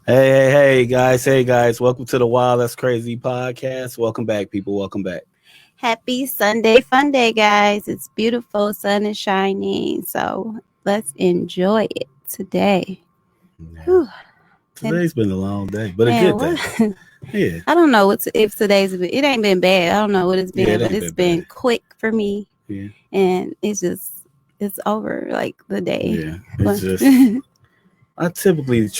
Hey, guys. Hey, guys. Welcome to the Wild That's Crazy podcast. Welcome back, people. Welcome back. Happy Sunday fun day, guys. It's beautiful. Sun is shining. So let's enjoy it today. Yeah. Whew. Today's been a long day, but a Man, good what? day. Yeah. I don't know if today's been, it ain't been bad. I don't know what it's Yeah, been, it but ain't it's been been bad. quick for me. Yeah. And it's over like the day. Yeah. It's just, I typically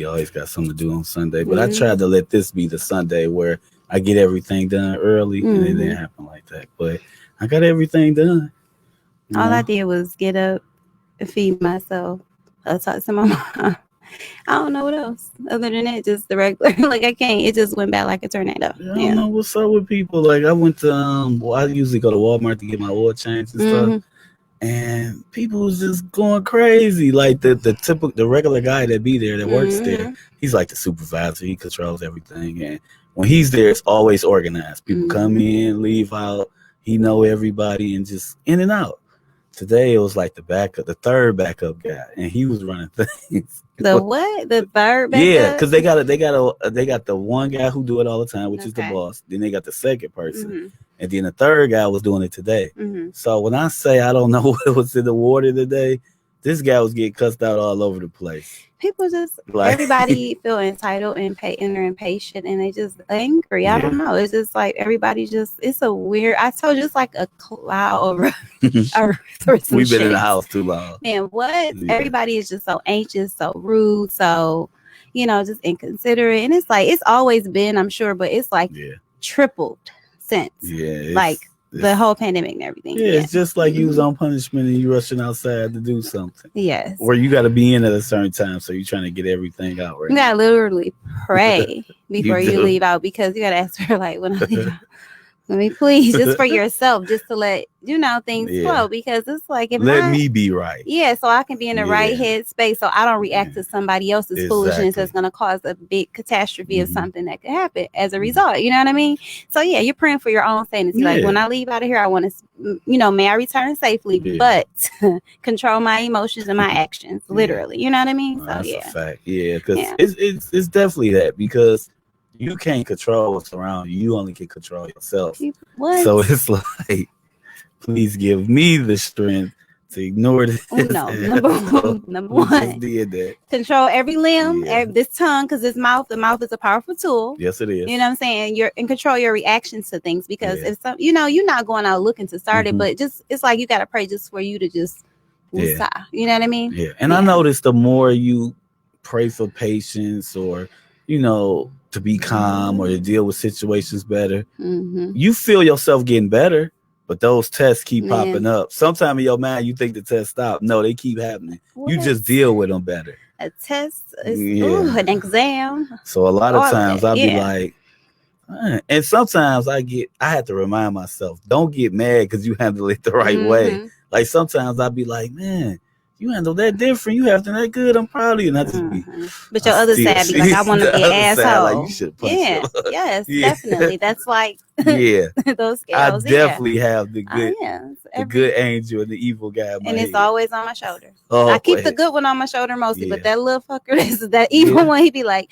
always got something to do on Sunday, but I tried to let this be the Sunday where I get everything done early, and it didn't happen like that. But I got everything done. All I did was get up and feed myself. Talk to my mom. I don't know what else. Other than that, just the regular. Like I can't. It just went back like a tornado. I don't know what's up with people. Like I went to I usually go to Walmart to get my oil change and stuff. And people was just going crazy. Like the regular guy that be there that works there, he's like the supervisor. He controls everything, and when he's there, it's always organized. People come in, leave out. He know everybody, and just in and out. Today it was like the third backup guy, and he was running things. The what? The third backup? Yeah, because they got the one guy who do it all the time, which is the boss. Then they got the second person, and then the third guy was doing it today. So when I say I don't know what was in the water today, this guy was getting cussed out all over the place. People just everybody feel entitled and impatient, and they just angry. I don't know. It's just like everybody it's a weird. I told you it's like a cloud over Earth. We've been in the house too long. Man, what? Yeah. Everybody is just so anxious, so rude, so just inconsiderate, and it's like it's always been, I'm sure, but it's like tripled since the whole pandemic and everything. Yeah, it's just like you was on punishment and you rushing outside to do something. Yes. Or you got to be in at a certain time, so you're trying to get everything out right. You got to literally pray before you leave out, because you got to ask her, like, when I leave out, let me please, just for yourself, just to let things flow, because it's like let me be right. Yeah, so I can be in the right head space, so I don't react to somebody else's foolishness that's going to cause a big catastrophe of something that could happen as a result. You know what I mean? So yeah, you're praying for your own sanity. Like when I leave out of here, I want to, may I return safely, but control my emotions and my actions, literally. You know what I mean? So that's a fact. Yeah, because it's definitely that, because you can't control what's around you. You only can control yourself. What? So it's like, please give me the strength to ignore this. No, number one. Just did that. Control every limb, this tongue, because the mouth is a powerful tool. Yes, it is. You know what I'm saying? And control your reactions to things, because if you're not going out looking to start it, but just it's like you got to pray just for you to just you know what I mean? Yeah. And I noticed the more you pray for patience, or to be calm, or to deal with situations better, you feel yourself getting better, but those tests keep popping up. Sometimes in your mind you think the test stopped. No, they keep happening. What? You just deal with them better. A test is an exam. So a lot of times I'll be like, and sometimes I have to remind myself, don't get mad because you handle it the right way. Like sometimes I'll be like, man, you handle that different. You have to that good. I'm proud of you. Not to be. But your other side be like, I want to be an asshole. Like, you should punch yes, definitely. That's like those scales. I definitely have the good, the good angel and the evil guy. And it's always on my shoulder. I keep the good one on my shoulder mostly, but that little fucker, that evil one, she'd be like,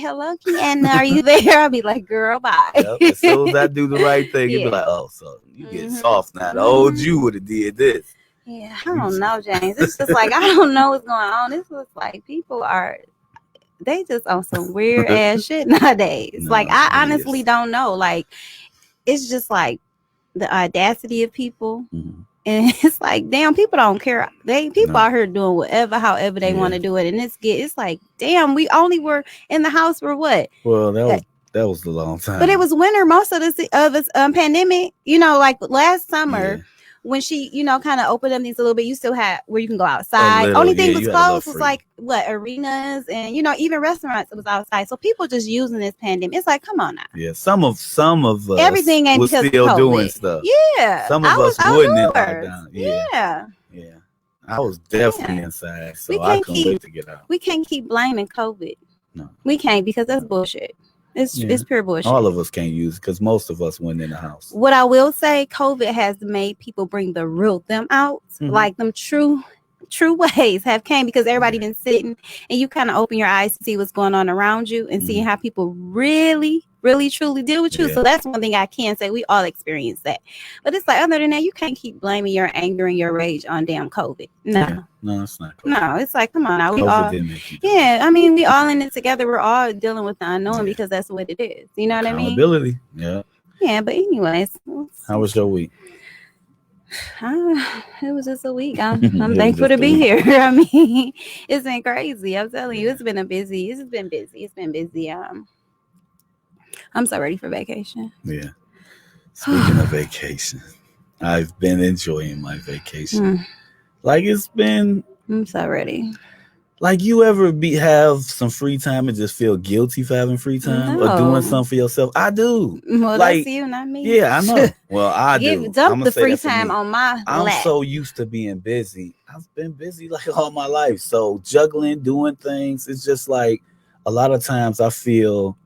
hello, Kiana, are you there? I'll be like, girl, bye. As soon as I do the right thing, you'd be like, oh, so you get soft now. The old you would have did this. Yeah, I don't know, James. It's just like, I don't know what's going on. This looks like people they just on some weird ass shit nowadays. No, like, I honestly don't know. Like, it's just like the audacity of people. And it's like, damn, people don't care. People out here doing whatever, however they want to do it. And it's like, damn, we only were in the house for what? Well, that was a long time. But it was winter most of this pandemic. Like last summer. Yeah. When she, kind of opened up these a little bit, you still had where you can go outside. Only thing was closed was like arenas and even restaurants. It was outside. So people just using this pandemic. It's like, come on now. Yeah, some of us everything ain't was because still of doing stuff. Yeah, some of us wouldn't in lockdown. Yeah. I was definitely inside, so I couldn't wait to get out. We can't keep blaming COVID. No, we can't, because that's bullshit. It's pure bullshit. All of us can't use it because most of us went in the house. What I will say, COVID has made people bring the real them out, like them true true ways have came because everybody been sitting and you kind of open your eyes to see what's going on around you and seeing how people really truly deal with you. So that's one thing I can say. We all experience that. But it's like, other than that, you can't keep blaming your anger and your rage on damn COVID. No. No, it's not COVID. No, it's like, come on now. We COVID all, didn't make you I mean, we all in it together. We're all dealing with the unknown because that's what it is. You know what I mean? Accountability. Yeah. Yeah, but anyways. How was your week? It was just a week. I'm thankful to be here. I mean, it's been crazy. I'm telling you, it's been busy. I'm so ready for vacation. Yeah. Speaking of vacation, I've been enjoying my vacation. Like I'm so ready. Like, you ever have some free time and just feel guilty for having free time or doing something for yourself? I do. Well, like, that's you, not me. Yeah, I know. Well, I do. Dump the free time on my lap. I'm so used to being busy. I've been busy like all my life. So juggling, doing things, it's just like a lot of times I feel,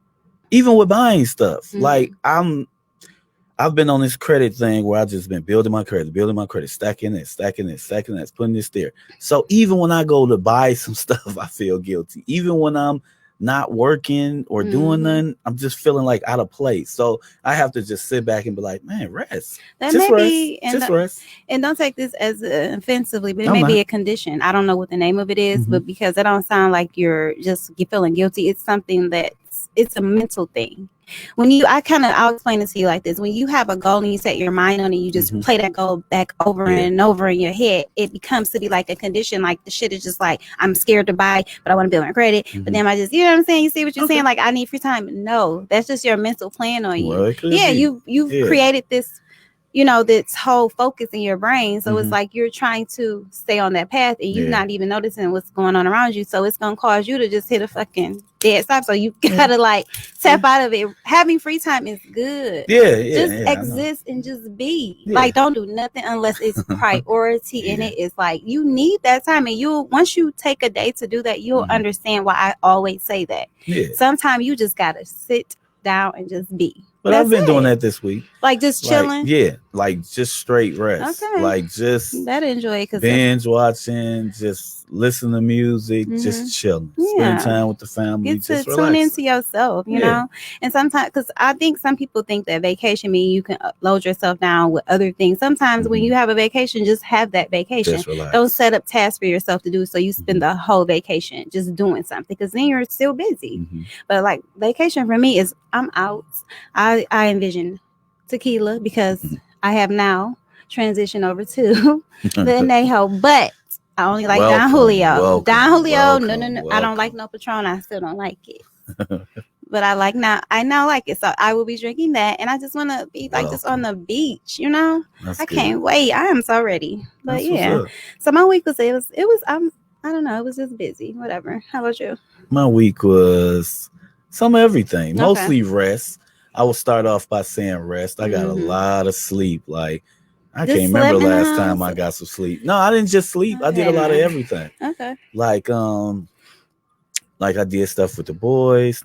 even with buying stuff, like I've been on this credit thing where I've just been building my credit, stacking it, putting this there. So even when I go to buy some stuff, I feel guilty. Even when I'm not working or doing nothing, I'm just feeling like out of place. So I have to just sit back and be like, man, rest. Rest. And don't take this as offensively, but it may be a condition. I don't know what the name of it is, but because it don't sound like you're feeling guilty, it's something it's a mental thing. When I'll explain it to you like this. When you have a goal and you set your mind on it, you just play that goal back over and over in your head. It becomes to be like a condition. Like the shit is just like, I'm scared to buy, but I want to build my credit. But then I just, you know what I'm saying? You see what you're saying? Like, I need free time. No, that's just your mental plan on you. Well, you've created this, this whole focus in your brain. So it's like you're trying to stay on that path and you're not even noticing what's going on around you. So it's going to cause you to just hit a fucking dead stop. So you got to like tap out of it. Having free time is good. Just exist and just be. Like, don't do nothing unless it's priority in it. It's like you need that time. And once you take a day to do that, you'll understand why I always say that. Sometimes you just got to sit down and just be. But I've been doing that this week. Like just chilling? Like just straight rest. Okay. Like just that enjoy it. Binge watching, just listen to music, just chilling. Spend time with the family. Get to tune into yourself, you know? And sometimes, because I think some people think that vacation means you can load yourself down with other things. Sometimes when you have a vacation, just have that vacation. Don't set up tasks for yourself to do so you spend the whole vacation just doing something because then you're still busy. But like vacation for me is I'm out. I envision tequila because I have now transitioned over to the Añejo, but I only like Don Julio. Don Julio, no. I don't like no Patron. I still don't like it. But I now like it. So I will be drinking that. And I just want to be like just on the beach, I can't wait. I am so ready. But so my week was, I don't know. It was just busy, whatever. How about you? My week was some of everything, mostly rest. I will start off by saying rest. I got a lot of sleep. Like, I can't remember last time I got some sleep. No, I didn't just sleep. I did a lot of everything. Like I did stuff with the boys.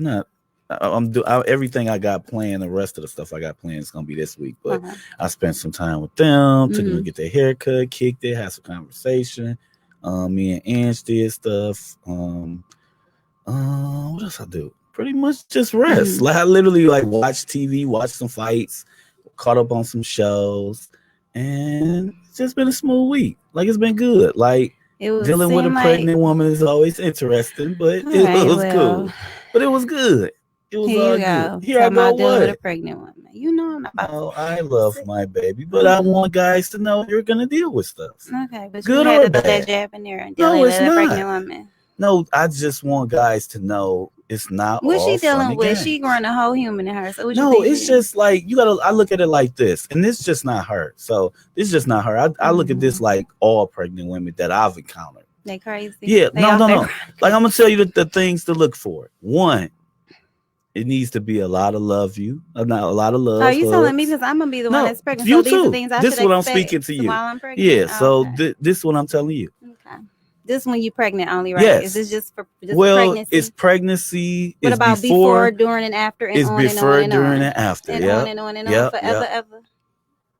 Everything I got planned. The rest of the stuff I got planned is gonna be this week. But I spent some time with them. Took them to get their haircut, kicked it, had some conversation. Me and Ange did stuff. What else I do? Pretty much just rest. Like I literally watch TV, watch some fights, caught up on some shows, and it's just been a smooth week. Like it's been good. Like dealing with a pregnant woman is always interesting, but it was cool. But it was good. It was all good. Here I go. Dealing with a pregnant woman. I'm not about I love my baby, but I want guys to know you're gonna deal with stuff. Okay, but good you had to put that jab in there and dealing with a pregnant woman. No, I just want guys to know it's not. What's she dealing with? She growing a whole human in her. So it's just like I look at it like this, and it's just not her. So it's just not her. I look at this like all pregnant women that I've encountered. They crazy. Yeah, no. Like I'm gonna tell you the things to look for. One, it needs to be a lot of love. Not a lot of love. Are you telling me because I'm gonna be the one that's pregnant? You so too. These are things I this is what I'm expect speaking to you. While I'm pregnant. Yeah. So this is what I'm telling you. Okay. This when you pregnant only, right? Yes. Is this just for pregnancy? It's pregnancy. What about before, during, and after? And it's on before, and on during, and after. And on and on and on forever, ever.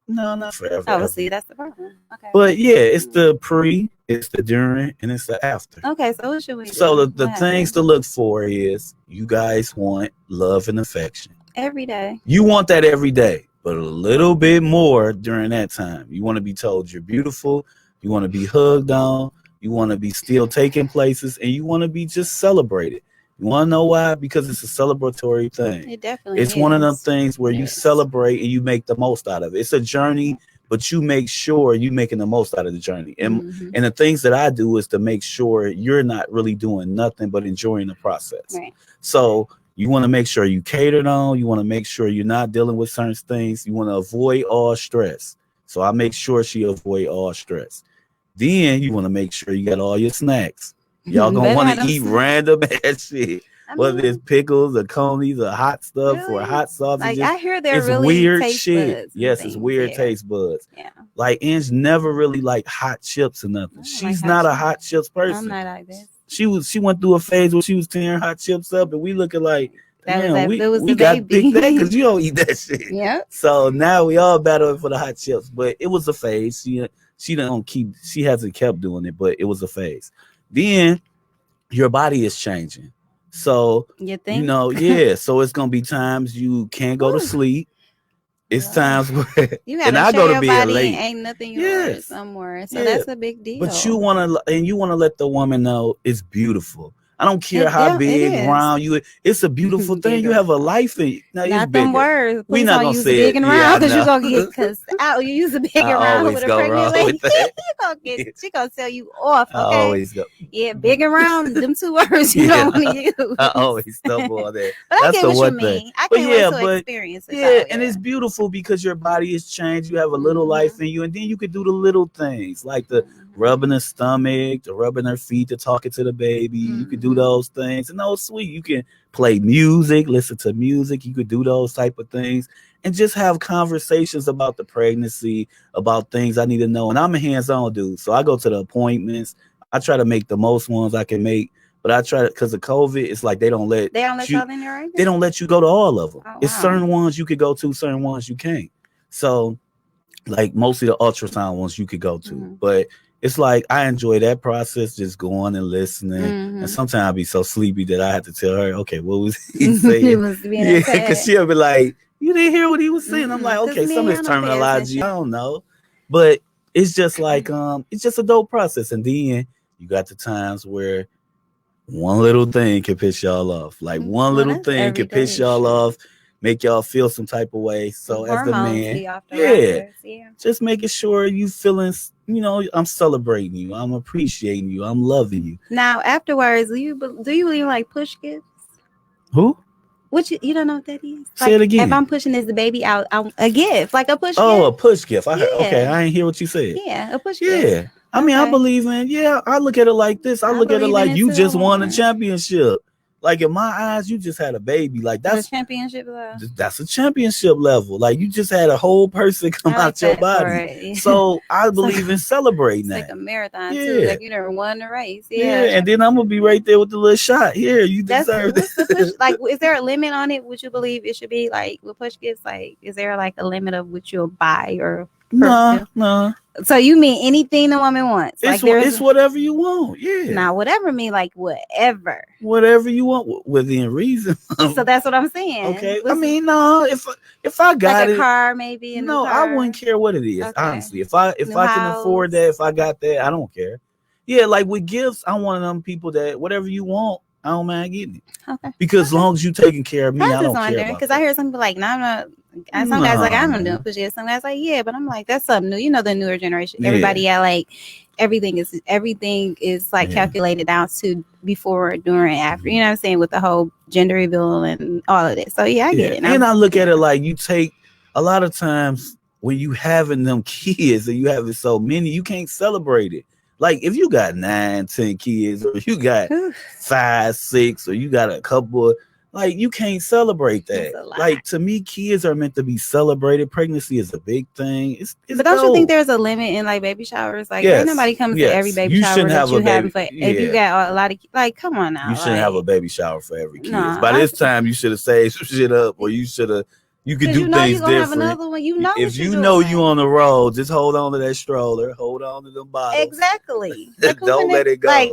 No, not forever. Oh, see, that's the problem. Okay. But yeah, it's the pre, it's the during, and it's the after. Okay, so what should we do? So the things to look for is you guys want love and affection. Every day. You want that every day, but a little bit more during that time. You want to be told you're beautiful. You want to be hugged on. You want to be still taking places, and you want to be just celebrated. You want to know why? Because it's a celebratory thing. It definitely It's is. one of them things where you celebrate and you make the most out of it. It's a journey, but you make sure you're making the most out of the journey. And and the things that I do is to make sure you're not really doing nothing but enjoying the process. Right. So you want to make sure you catered on. You want to make sure you're not dealing with certain things. You want to avoid all stress. So I make sure she avoid all stress. Then you want to make sure you got all your snacks. Y'all gonna want to eat random ass shit. Whether it's pickles or conies or hot stuff or hot sausages. Like I hear they're it's really weird taste shit. Buds yes, it's weird taste buds. Yeah. Like Ange never really liked hot chips or nothing. She's not a hot chips person. I'm not like this. She went through a phase where she was tearing hot chips up, and we looking like, damn, we got to pick that because you don't eat that shit. Yeah. So now we all battling for the hot chips, but it was a phase. She hasn't kept doing it, but it was a phase. Then your body is changing. So you think? So it's gonna be times you can't go to sleep. It's times where you gotta I go to bed late. Ain't nothing yours somewhere. So that's a big deal. But you wanna let the woman know it's beautiful. I don't care how big, round you. It's a beautiful thing. You have a life in it. Now, not them words. We're not gonna say big and round because you're gonna get cussed out. You use a big and round with a pregnant lady. She gonna tell you off. Okay? I always go. Yeah, big and round. Them two words you don't want to use. I always stumble on that. But that's I get what you mean. I can't wait to experience it. Yeah, and it's beautiful because your body is changed. You have a little life in you, and then you can do the little things like the rubbing her stomach, the rubbing her feet, the talking to the baby. You can do those things, and those sweet. You can play music, listen to music. You could do those type of things, and just have conversations about the pregnancy, about things I need to know. And I'm a hands-on dude, so I go to the appointments. I try to make the most ones I can make, but I try to, because of COVID, it's like they don't let y'all in there, right? They don't let you go to all of them. Oh, it's certain ones you could go to, certain ones you can't. So, like mostly the ultrasound ones you could go to, but it's like I enjoy that process, just going and listening. And sometimes I'll be so sleepy that I have to tell her, okay, what was he saying? Because she'll be like, you didn't hear what he was saying. I'm like, okay, some of this terminology, I don't know. But it's just like, it's just a dope process. And then you got the times where one little thing can piss y'all off. Like one little thing can piss y'all off, make y'all feel some type of way. So as the man, just making sure you feeling, I'm celebrating you, I'm appreciating you, I'm loving you. Now afterwards, do you believe like push gifts? Who? What you don't know what that is? Say it again. If I'm pushing this baby out, a gift, like a push gift. Oh, a push gift. I heard, okay, I didn't hear what you said. Yeah, a push gift. Yeah. I mean, I believe in, I look at it like this. I look at it like you just won a championship. Like in my eyes, you just had a baby. Like that's a championship level. That's a championship level. Like you just had a whole person come out your body. So I believe in celebrating that. It's like a marathon too. Like you never won the race. Yeah. And then I'm gonna be right there with the little shot. Here, you deserve it. Like, is there a limit on it? Would you believe it should be like with push gifts? Like, is there like a limit of what you'll buy or? No. So you mean anything the woman wants? It's, like it's whatever you want. Yeah. Now, whatever mean like whatever. Whatever you want within reason. So that's what I'm saying. Okay. I mean, no. If I got like a car, maybe. No, I wouldn't care what it is. Okay. Honestly, if I can afford that, if I got that, I don't care. Yeah, like with gifts, I'm one of them people that whatever you want, I don't mind getting it. Okay. Because as long as you taking care of me, I don't care. Because I hear some people like, no, I'm not. And some guys like, I don't do push gifts. Some guys like, yeah, but I'm like, that's something new. You know, the newer generation. Everybody, like everything is like calculated down to before, during, after. You know what I'm saying? With the whole gender reveal and all of this. So I get it. And I look at it like you take a lot of times when you having them kids and you having so many, you can't celebrate it. Like if you got 9, 10 kids, or you got 5, 6, or you got a couple. Like you can't celebrate that. Like to me, kids are meant to be celebrated. Pregnancy is a big thing. It's but don't you think there's a limit in like baby showers? Like nobody comes to every baby shower that you have. If you got a lot of like, come on now. You shouldn't have a baby shower for every kid. By this time, you should have saved some shit up, or you should have You can do things different. Have another one. You know, if you know you on the road, just hold on to that stroller. Hold on to them bottles. Exactly. Don't let it go. Like,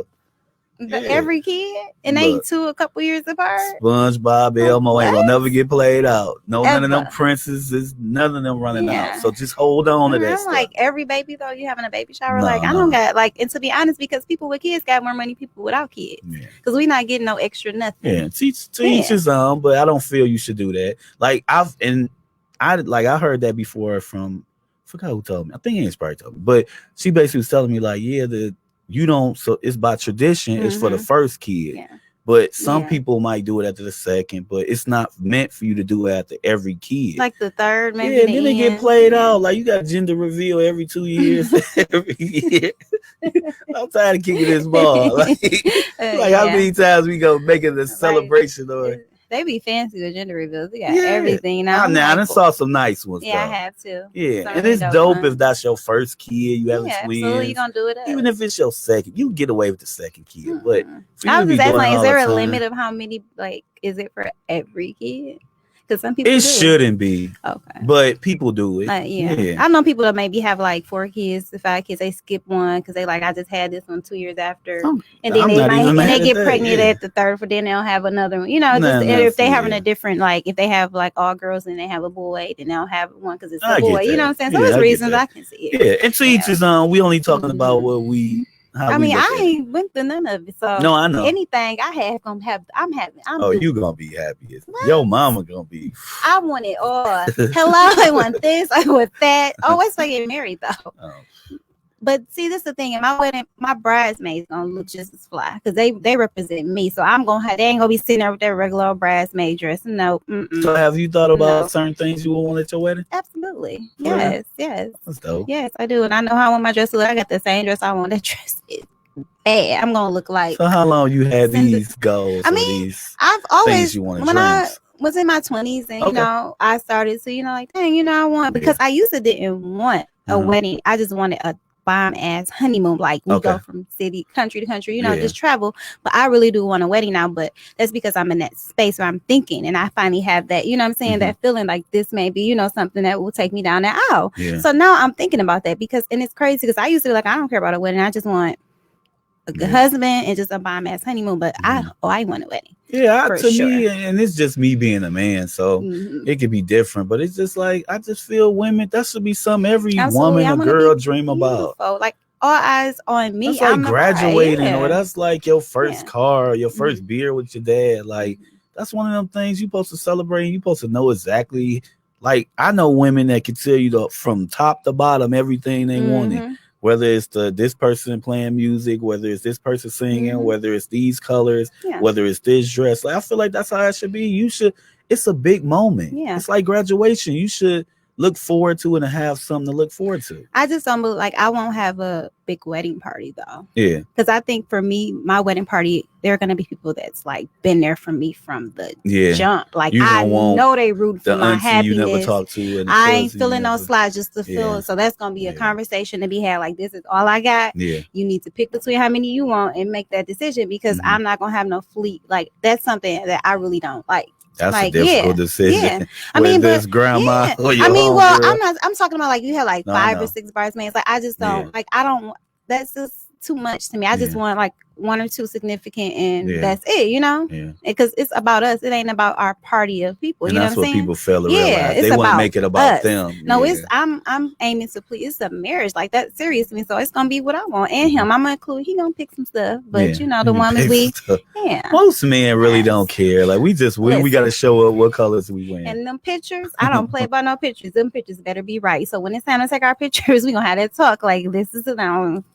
every kid, and they two a couple years apart. SpongeBob, Elmo ain't gonna never get played out. No, none of them princesses, none of them running out. So just hold on to that. I'm like, every baby though, you having a baby shower. I don't got and to be honest, because people with kids got more money, people without kids. Because we not getting no extra nothing. Yeah, teach his own, but I don't feel you should do that. Like I heard that before from, I forgot who told me. I think Anne's probably told me, but she basically was telling me like, you don't, so it's by tradition. It's for the first kid, but some people might do it after the second, but it's not meant for you to do it after every kid. Like the third, maybe. Yeah, then they get played out. Like you got gender reveal every 2 years. Every year. I'm tired of kicking this ball. Like how many times we go making the celebration or. They be fancy with gender reveals. They got everything now. I saw some nice ones. Yeah, though. I have to. Yeah, and it's dope if that's your first kid. You have twins. Absolutely, you gonna do it. Even if it's your second, you get away with the second kid. But I was just asking, like, is there a limit of how many? Like, is it for every kid? Because some people shouldn't be. Okay. But people do it. I know people that maybe have like 4 kids, 5 kids. They skip one because they like, I just had this one 2 years after, and then they get pregnant at the third, but then they'll have another one. You know, if they having a different, like if they have like all girls and they have a boy, then they'll have one because it's a boy. You know what I'm saying? So there's reasons I can see it. Yeah, and to each his own. We only talking about what we. I ain't went through none of it. So no, I know. Anything I have gonna have, I'm happy. You gonna be happy. Your mama gonna be. I want it all. Hello, I want this, I want that. Wait till I get married though. But see, this is the thing. In my wedding, my bridesmaids gonna look just as fly because they represent me. So I'm gonna have. They ain't gonna be sitting there with their regular bridesmaid dress. No. So have you thought about certain things you would want at your wedding? Absolutely. Yes. That's dope. Yes, I do, and I know how I want my dress to look. I got the same dress I want. That dress is bad. I'm gonna look like. So how long you had these goals? I've always when I was in my 20s, and you know, I started to like, dang, I want because I used to didn't want a wedding. I just wanted a bomb ass honeymoon, like we go from country to country, just travel. But I really do want a wedding now, but that's because I'm in that space where I'm thinking, and I finally have that, what I'm saying, that feeling like this may be, something that will take me down that aisle. So now I'm thinking about that and it's crazy because I used to be like, I don't care about a wedding, I just want a good husband and just a bomb ass honeymoon, but I want a wedding. Me, and it's just me being a man, so it could be different, but it's just like I just feel women, that should be something every woman or girl dream about. Like all eyes on me. That's like graduating, or that's like your first car, or your first beer with your dad. Like that's one of them things you're supposed to celebrate. You're supposed to know exactly. Like I know women that can tell you from top to bottom everything they wanted. Whether it's this person playing music, whether it's this person singing, whether it's these colors, whether it's this dress. Like, I feel like that's how it should be. It's a big moment. Yeah. It's like graduation. You should look forward to it and have something to look forward to. I just don't believe, I won't have a big wedding party though. Yeah. Because I think for me, my wedding party, there are going to be people that's like been there for me from the jump. Like I know they root for my happiness. You never talk to. I ain't feeling no slides just to feel it. So that's going to be a conversation to be had. Like, this is all I got. Yeah. You need to pick between how many you want and make that decision because I'm not going to have no fleet. Like that's something that I really don't like. That's a difficult decision. Yeah. I mean, but grandma. Yeah. I'm talking about like you had like 5 or 6 bridesmaids. Like I just don't that's just too much to me. I just want like 1 or 2 significant and that's it, because it's about us. It ain't about our party of people. And you know that's what I'm saying? People fail to realize. They want to make it about us. Them. No, it's I'm aiming to please. It's a marriage, like that's serious to me. So it's gonna be what I want and him. I'm gonna include. He gonna pick some stuff, but the woman most men really don't care. Like we got to show up what colors we wear. And them pictures, I don't play about no pictures. Them pictures better be right. So when it's time to take our pictures, we gonna have that talk. Like this is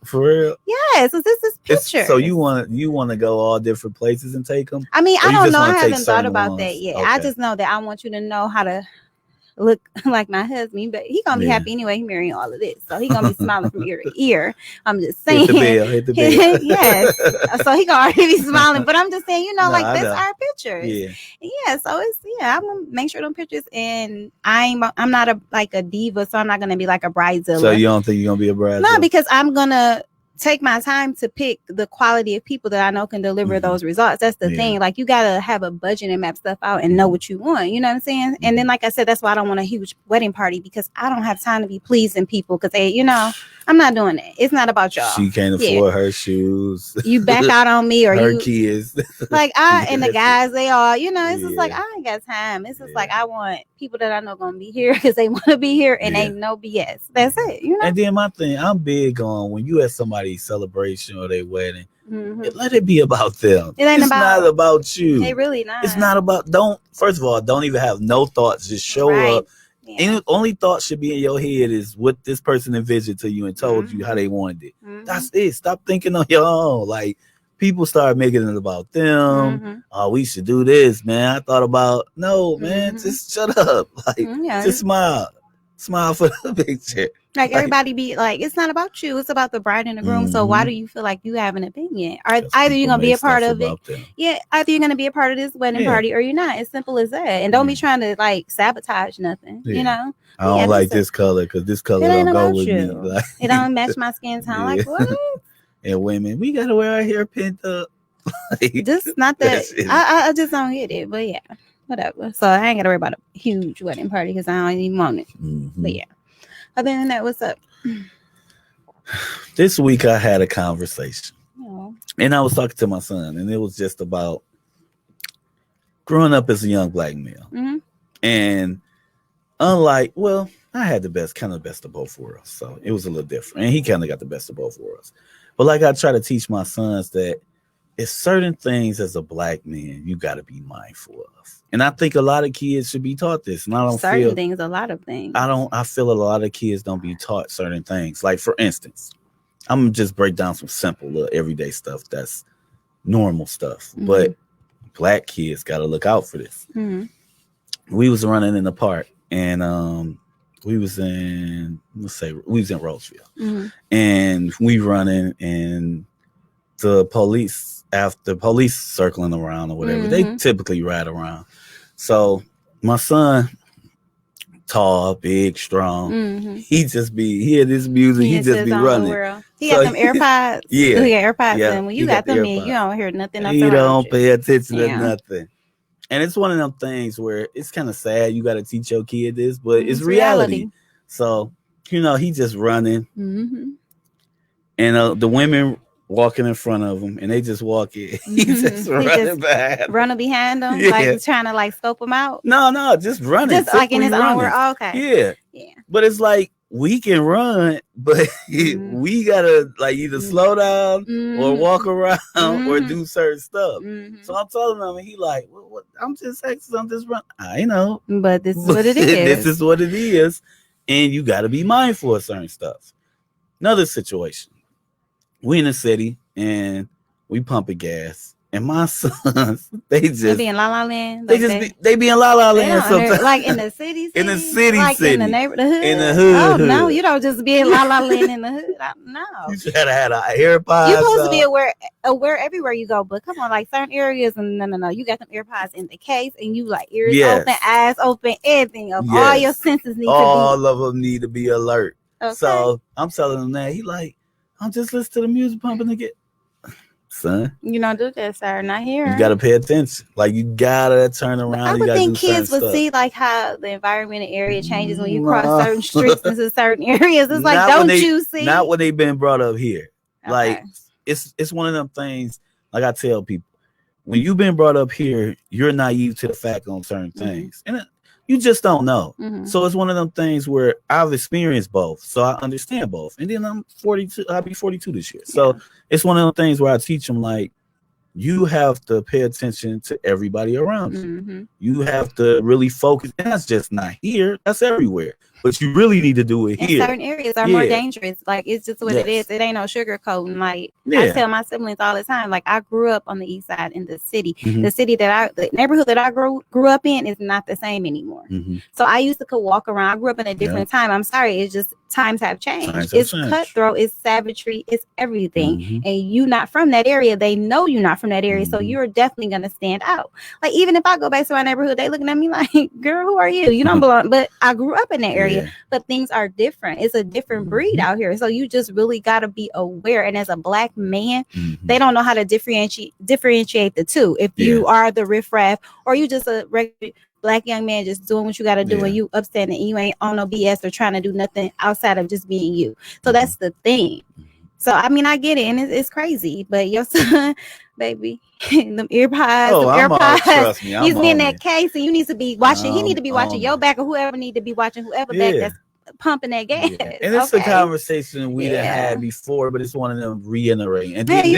for real. Yeah, so this is pictures. So you want to go all different places and take them? I mean, I don't know. I haven't thought about that yet. Okay. I just know that I want you to know how to look like my husband, but he gonna be happy anyway. He marrying all of this, so he gonna be smiling from ear to ear. I'm just saying. Hit the bell. Yes. So he gonna already be smiling, but I'm just saying, like this our pictures. Yeah. So it's I'm gonna make sure them pictures, and I'm not a diva, so I'm not gonna be like a bridezilla. So you don't think you're gonna be a bridezilla? No, because I'm gonna take my time to pick the quality of people that I know can deliver those results. That's the thing. Like, you gotta have a budget and map stuff out and know what you want. You know what I'm saying? And then, like I said, that's why I don't want a huge wedding party, because I don't have time to be pleasing people, because they, I'm not doing it. It's not about y'all. She can't afford her shoes. You back out on me, or her kids. Like, and the guys, they all, it's just like, I ain't got time. It's just like, I want people that I know gonna be here because they want to be here, and ain't no BS. That's it. And then my thing, I'm big on when you at somebody's celebration or their wedding, let it be about them. It's not about you. They really not. It's not about. First of all, don't even have no thoughts. Just show up. And the only thought should be in your head is what this person envisioned to you and told you how they wanted it. That's it. Stop thinking on your own. Like, people start making it about them. Oh, we should do this, man. I thought about, no, man, just shut up. Like, just smile. Smile for the picture. Like, everybody be like, it's not about you. It's about the bride and the groom. So why do you feel like you have an opinion? Or either you're going to be a part of it. Yeah, either you're going to be a part of this wedding party or you're not. It's simple as that. And don't be trying to, like, sabotage nothing, I don't like this color because this color don't go with me. Like, it don't match my skin tone. Like, what? And women, we got to wear our hair pinned up. Just not that. I just don't get it. But yeah, whatever. So I ain't got to worry about a huge wedding party because I don't even want it. But yeah. Other than that, what's up? This week I had a conversation. And I was talking to my son, and it was just about growing up as a young black male. And unlike, I had the best of both worlds. So it was a little different. And he kind of got the best of both worlds. But like I try to teach my sons that it's certain things as a black man you got to be mindful of. And I think a lot of kids should be taught this. And I don't certain things, a lot of things. I feel a lot of kids don't be taught certain things. Like, for instance, I'm gonna just break down some simple little everyday stuff that's normal stuff. But black kids got to look out for this. We was running in the park, and we was in Roseville, and we running, and the police, after police circling around or whatever, they typically ride around. So my son, tall, big, strong, he hear this music, he just be running. He got them AirPods. He got AirPods, and when you got them in, you don't hear nothing else. He don't pay attention to nothing. And it's one of them things where it's kind of sad. You got to teach your kid this, but it's reality. So, he just running. And the women walking in front of him, and they just walk in. He's just running behind. Running behind them, like trying to like scope them out. No, just running. Just like in his own world. Oh, okay. Yeah. But it's like, we can run, but we gotta like either slow down or walk around or do certain stuff. So I'm telling him, and he like, what? I'm just running. I know, but this is what it is. This is what it is, and you got to be mindful of certain stuff. Another situation. We in the city and we pumping gas, and my sons, they be in La La Land. They be in La La Land sometimes. Like in the city, in the city, like in the neighborhood, in the hood. Oh no, you don't just be in La La Land in the hood. No, you should have had an AirPods. You're supposed to be aware everywhere you go, but come on, like certain areas, and no, you got them AirPods in the case, and you like ears open, eyes open, everything of all your senses need all to be. Of them need to be alert. Okay. So I'm telling him that he like, I'm just listening to the music pumping to get. Son, you don't do that, sir. Not here. You gotta pay attention. Like, you gotta turn around. I would think kids would see like how the environment and area changes when you cross certain streets into certain areas. It's like, don't you see? Not when they've been brought up here. Okay. Like, it's one of them things. Like I tell people, when you've been brought up here, you're naive to the fact on certain things, and you just don't know. So it's one of them things where I've experienced both, so I understand both. And then I'm 42. I'll be 42 this year. So it's one of them things where I teach them, like, you have to pay attention to everybody around you. You have to really focus. And that's just not here. That's everywhere. But you really need to do it here. Certain areas are more dangerous. Like, it's just what it is. It ain't no sugarcoating. Like, I tell my siblings all the time, like, I grew up on the east side in the city. The neighborhood that I grew up in is not the same anymore. So I used to could walk around. I grew up in a different time. I'm sorry. It's just times have changed. It's cutthroat. It's savagery. It's everything. And you not from that area. They know you're not from that area. So you're definitely going to stand out. Like, even if I go back to my neighborhood, they looking at me like, girl, who are you? You don't belong. But I grew up in that area. area, but things are different. It's a different breed out here. So you just really got to be aware. And as a black man, they don't know how to differentiate the two. If you are the riffraff or you just a regular black young man just doing what you got to do and you upstanding and you ain't on no BS or trying to do nothing outside of just being you. So that's the thing. So, I mean, I get it, and it's crazy, but your son, baby, them AirPods, trust me, he's in that case, and you need to be watching. He need to be watching your back, or whoever need to be watching whoever back that's pumping that gas. And it's a conversation we done had before, but it's one of them reiterating. And then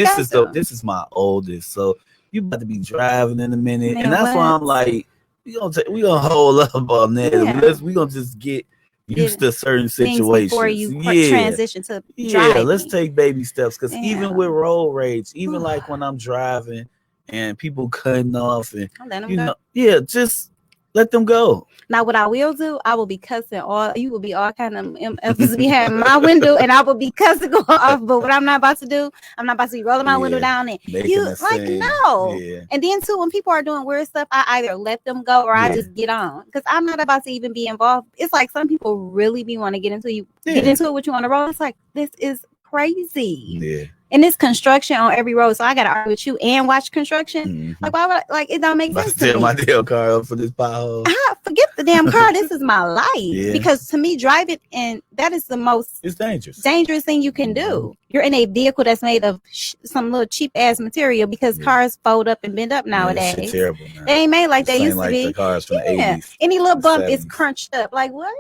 this is my oldest, so you about to be driving in a minute, and that's why I'm like, we gonna hold up on that. We gonna just get used to certain situations before you transition to driving. Let's take baby steps, because even with road rage, even like when I'm driving and people cutting off and just let them go. Now, what I will do, I will be cussing you will be all kind of MFs behind my window, and I will be cussing going off. But what I'm not about to do, I'm not about to be rolling my window down and no. And then too, when people are doing weird stuff, I either let them go or I just get on, because I'm not about to even be involved. It's like some people really be want to get into it with you on the road. It's like, this is crazy. And it's construction on every road, so I gotta argue with you and watch construction. Like, why would it don't make sense to me. My damn car up for this pothole. Forget the damn car. This is my life. Because to me, driving, and that is the most dangerous thing you can do. You're in a vehicle that's made of some little cheap ass material, because cars fold up and bend up nowadays. Shit terrible now. They ain't made like they used to be. The cars from the 80s. Any little bump is crunched up. Like, what?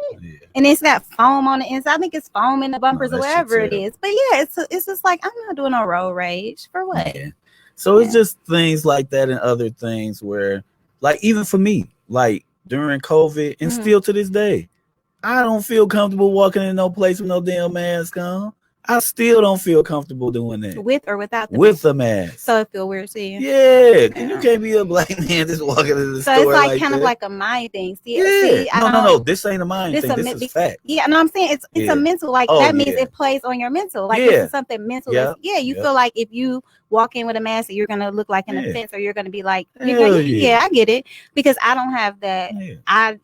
And it's got foam on the inside. I think it's foam in the bumpers or whatever it is. But it's just like, I'm not doing no road rage for what. So it's just things like that and other things where, like, even for me, like during COVID and still to this day, I don't feel comfortable walking in no place with no damn mask on. I still don't feel comfortable doing that. With or without the mask. So it feel weird to you. Yeah. You can't be a black man just walking into the store. So it's like kind of like a mind thing. No. This ain't a mind thing. This is fact. Yeah, no, I'm saying it's a mental. Like that means it plays on your mental. Like this is something mental. You feel like if you walk in with a mask, you're gonna look like an offense, or you're gonna be like, I get it, because I don't have that.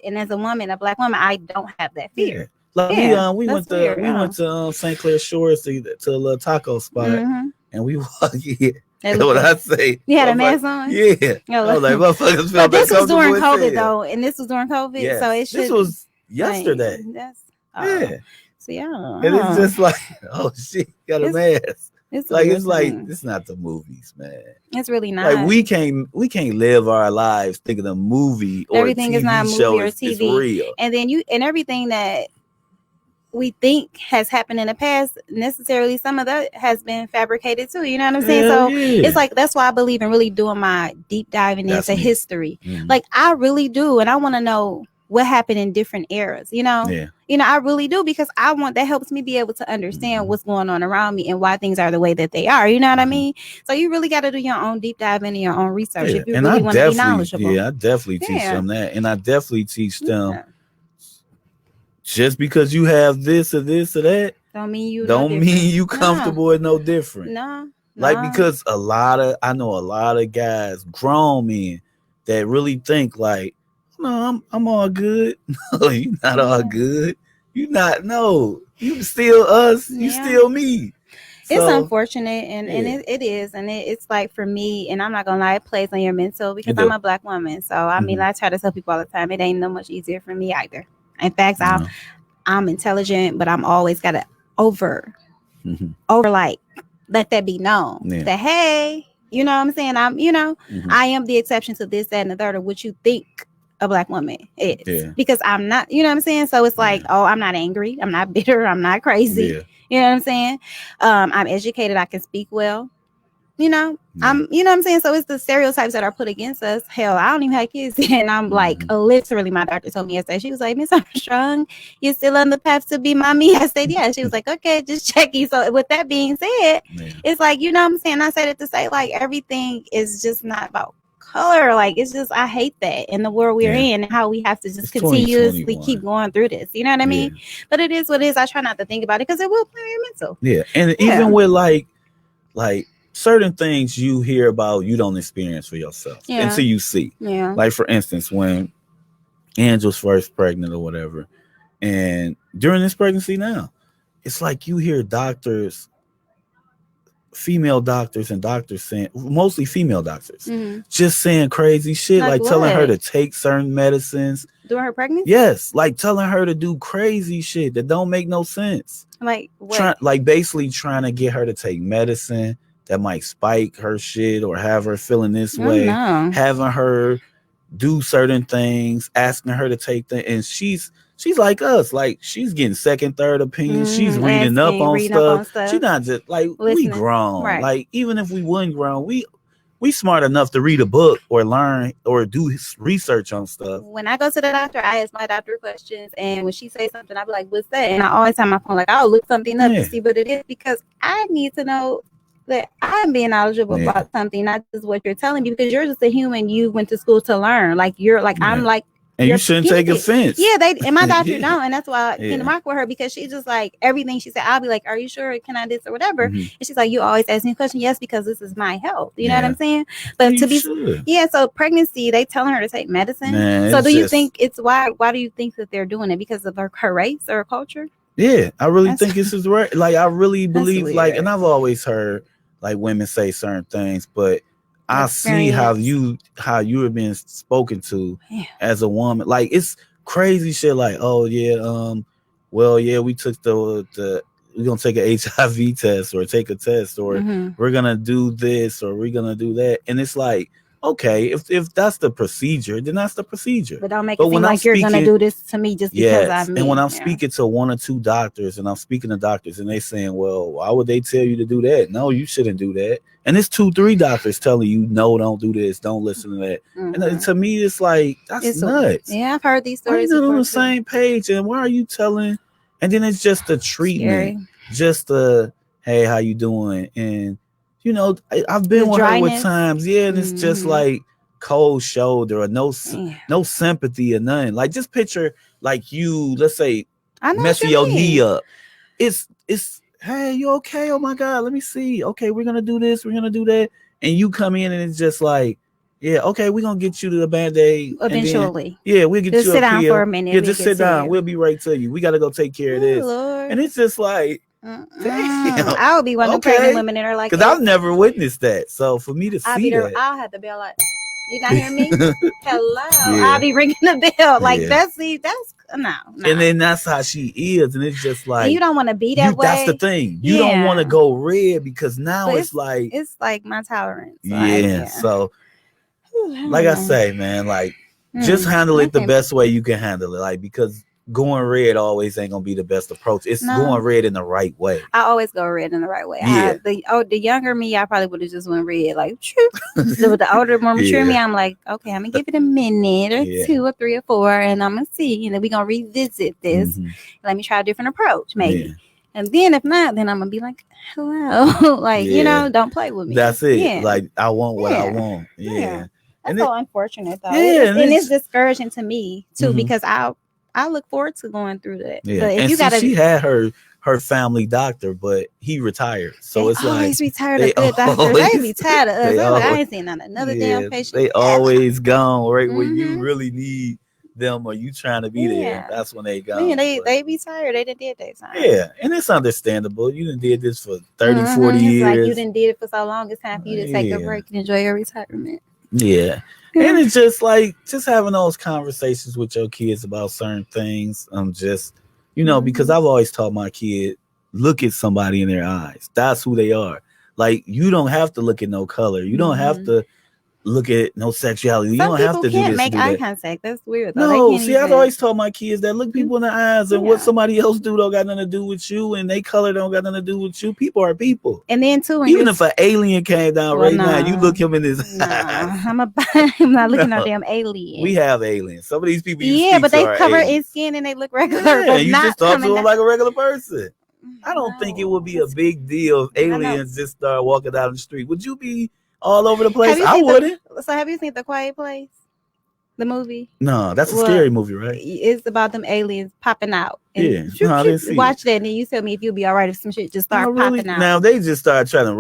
And as a woman, a black woman, I don't have that fear. Like we went to St. Clair Shores to a little taco spot, and we walked in. And what I say, you had a mask on. Yeah, I was like, motherfuckers felt. But this was during COVID though, and this was during COVID, so it should. This was yesterday. And it's just like, oh shit, got a mask. It's not the movies, man. It's really not. Like we can't live our lives thinking a movie or everything a TV is not a movie show or TV. Is real. And then everything that we think has happened in the past, necessarily some of that has been fabricated too. You know what I'm saying? It's like, that's why I believe in really doing my deep diving into history. Like I really do, and I want to know what happened in different eras, I really do, because that helps me be able to understand what's going on around me and why things are the way that they are. You know what I mean? So you really got to do your own deep dive into your own research if you really want to be knowledgeable. Yeah, I definitely teach them that, and I definitely teach them. Just because you have this or this or that, don't mean you comfortable and no different. No. Like, because I know a lot of guys, grown men, that really think like, no, I'm all good. No, you're not all good. You're not. No, you still us. You still me. It's unfortunate, and it is, and it's like, for me, and I'm not gonna lie, it plays on your mental, because I'm a black woman. So I mean, I try to tell people all the time, it ain't no much easier for me either. In fact, I'm intelligent, but I'm always gotta over like let that be known that, hey, you know what I'm saying? I am the exception to this, that, and the third of what you think a black woman is, because I'm not, you know what I'm saying? So it's like, I'm not angry, I'm not bitter, I'm not crazy. You know what I'm saying? I'm educated, I can speak well. I'm, you know what I'm saying? So it's the stereotypes that are put against us. Hell, I don't even have kids. And I'm like, literally, my doctor told me yesterday, she was like, Miss Armstrong, you're still on the path to be mommy? I said, yeah. She was like, okay, just checking. So with that being said, it's like, you know what I'm saying? I said it to say, like, everything is just not about color. Like, it's just, I hate that in the world we're in, and how we have to just continuously keep going through this. You know what I mean? But it is what it is. I try not to think about it, because it will play on your mental. Yeah. And even with like certain things you hear about, you don't experience for yourself until you see. Like, for instance, when Angel's first pregnant or whatever, And during this pregnancy now, it's like you hear doctors, female doctors and doctors saying, mostly female doctors, just saying crazy shit, like telling her to take certain medicines during her pregnancy. Yes, like telling her to do crazy shit that don't make no sense. Like what? Basically trying to get her to take medicine that might spike her shit or have her feeling this way, having her do certain things, asking her to take things, and she's like us, like she's getting second, third opinions. She's reading up on stuff. She's not just like listening. We grown. Right. Like even if we wasn't grown, we smart enough to read a book or learn or do research on stuff. When I go to the doctor, I ask my doctor questions, and when she says something, I'll be like, "What's that?" And I always have my phone like, "I'll look something up to see what it is," because I need to know that I'm being knowledgeable about something, not just what you're telling me. Because you're just a human. You went to school to learn. Like you're like I'm like. And you shouldn't take offense. Yeah, and my doctor don't, and that's why I can't rock with her, because she just like everything she said. I'll be like, "Are you sure? Can I this or whatever?" And she's like, "You always ask me a question." Yes, because this is my health. You know what I'm saying? But so pregnancy, they telling her to take medicine. Man, so do you think it's why do you think that they're doing it? Because of her race or her culture? Yeah, I really think this is right. Like I really believe, like, and I've always heard like women say certain things, but I see how you have been spoken to as a woman. Like it's crazy shit. Like, oh yeah, well yeah, we took we're gonna take an HIV test or take a test, or we're gonna do this or we're gonna do that, and it's like, okay, if that's the procedure, then that's the procedure. But don't make it seem like you're gonna do this to me just because I'm. And when I'm speaking to one or two doctors, and I'm speaking to doctors, and they saying, "Well, why would they tell you to do that? No, you shouldn't do that." And it's 2-3 doctors telling you, "No, don't do this, don't listen to that." And to me, it's like it's nuts. Yeah, I've heard these stories. We're on the same page, and why are you telling? And then it's just the treatment, just the hey, how you doing? And you know, I've been with her with times, and it's just like cold shoulder or no sympathy or nothing. Like just picture like you, let's say, messing your knee up. It's hey, you okay? Oh my God, let me see. Okay, we're gonna do this, we're gonna do that, and you come in and it's just like, yeah, okay, we're gonna get you to the Band-Aid eventually. Then, we'll get just you sit down here. for a minute. Yeah, just sit down. We'll be right to you. We gotta go take care of this. Lord. And it's just like, I would be one of the pregnant women that are like, because I've never witnessed that. So for me to see that, I'll have to be like, you not hear me? Hello. I'll be ringing the bell. Like that's no. And then that's how she is, and it's just like, and you don't want to be that way. That's the thing. You don't want to go red, because now it's like my tolerance. So like I say, man, like just handle it the best way you can handle it. Like, because going red always ain't gonna be the best approach. It's going red in the right way. I always go red in the right way. The younger me, I probably would have just went red. Like, so the older, more mature me, I'm like, okay, I'm gonna give it a minute or 2 or 3 or 4, and I'm gonna see. And then we're gonna revisit this. Let me try a different approach, maybe. And then if not, then I'm gonna be like, hello, like you know, don't play with me. That's it. Like I want what I want. That's so unfortunate though. And it's discouraging to me too, because I look forward to going through that. But if she had her family doctor, but he retired. So it's like always retired a good doctor. They be tired of us. I ain't seen another damn patient. They always gone right when you really need them, or you trying to be there. That's when they gone. Man, they be tired. They done did that time. Yeah, and it's understandable. You done did this for 30, 40 years. Like you done did it for so long. It's time for you to take a break and enjoy your retirement. Yeah. And it's just like having those conversations with your kids about certain things. Just, because I've always taught my kid, look at somebody in their eyes. That's who they are. Like, you don't have to look at no color. You don't have to look at no sexuality. You don't have to do this. Can't make eye contact. That's weird. No, see, I've always told my kids that look people in the eyes, and what somebody else do don't got nothing to do with you, and they color don't got nothing to do with you. People are people. And then too, even if an alien came down now, you look him in his eyes. I'm not looking at damn alien. We have aliens. Some of these people, but they cover in skin and they look regular. Yeah, you just talk to them like a regular person. I don't think it would be a big deal if aliens just start walking down the street. Would you be all over the place? I wouldn't. So have you seen The Quiet Place? The movie? No, that's a scary movie, right? It's about them aliens popping out. And I didn't see watch that, and then you tell me if you'll be all right if some shit just start popping out. Now they just start trying to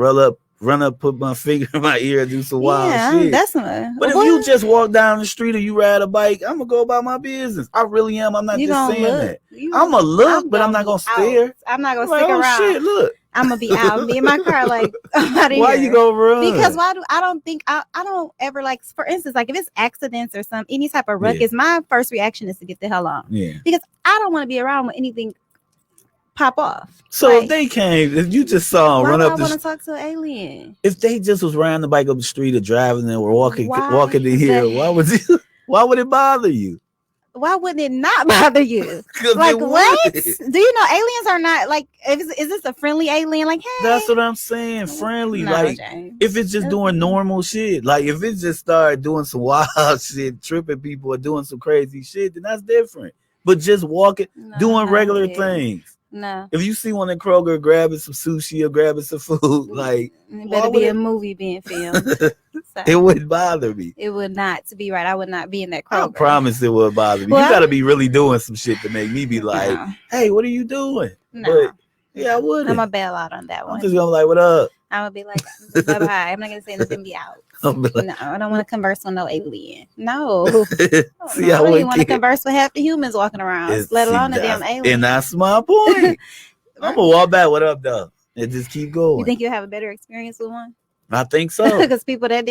run up, put my finger in my ear, and do some wild shit. That's but if you just walk down the street or you ride a bike, I'm gonna go about my business. I really am. I'm not just saying that. I'm gonna look, but I'm not gonna stare. I'm not gonna stick around. Shit, look. I'm gonna be out, be in my car, like, why you gonna run? Because I don't think I don't ever, like, for instance, like if it's accidents or any type of ruckus, my first reaction is to get the hell on. Yeah. Because I don't want to be around when anything pop off. So if they came, if you just saw them run up, I want to talk to an alien. If they just was riding the bike up the street or driving and were walking in here, why would it bother you? Why wouldn't it not bother you? Like, what? Do you know aliens are not like? Is this a friendly alien? Like, hey, that's what I'm saying. Friendly, like if it's just doing normal shit. Like if it just started doing some wild shit, tripping people or doing some crazy shit, then that's different. But just walking, doing regular things. No. If you see one in Kroger grabbing some sushi or grabbing some food, like it better be a movie being filmed. It wouldn't bother me. It would not, to be right. I would not be in that Kroger. I promise it would bother me. You gotta be really doing some shit to make me be like, hey, what are you doing? No. But I wouldn't. I'm gonna bail out on that one. I'm just gonna be like, what up? I'm gonna be like, bye bye. I'm not gonna say anything. Be out. Like, no, I don't want to converse with no alien. No. See, I don't even want to converse with half the humans walking around, let alone the damn alien. And that's my point. I'm gonna walk back. What up, though? And just keep going. You think you'll have a better experience with one? I think so. Because people that